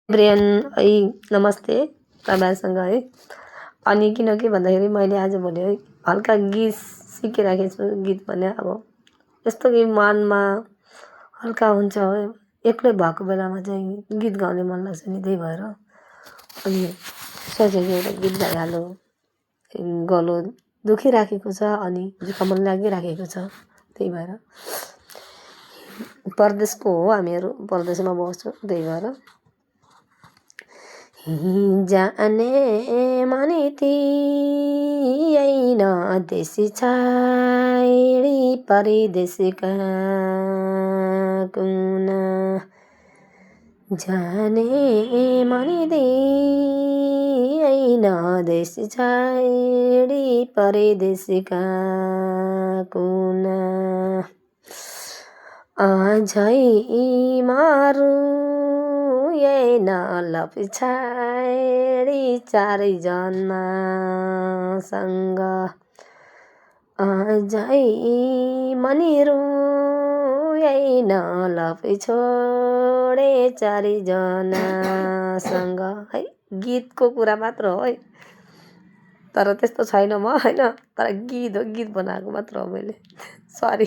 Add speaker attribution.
Speaker 1: Brian है नमस्ते तपाईँहरूसँग है। अनि किनकि भन्दाखेरि मैले आजभोलि है हल्का गीत सिकिराखेको छु। गीत भने अब यस्तो कि मनमा हल्का हुन्छ है, एक्लै भएको बेलामा चाहिँ गीत गाउने मन लाग्छ नि, त्यही भएर अनि सोचेको एउटा गीत गाइहालौँ। गलो दुखिराखेको छ अनि जुका मन लागिराखेको छ, त्यही भएर परदेशको हो, हामीहरू परदेशमा बस्छौँ, त्यही भएर जाने मनी थिएन देशी छाडी परदेशका कुना जाने मनी थिएन देशी छाडी परदेशका कुना आझै मारु न लपछाडी चारैजनासँग आझै मनिरु न लपछोडे चारैजनासँग है। गीतको कुरा मात्र हो है, तर त्यस्तो छैन म होइन, तर गीत हो, गीत बनाएको मात्र हो मैले। सरी।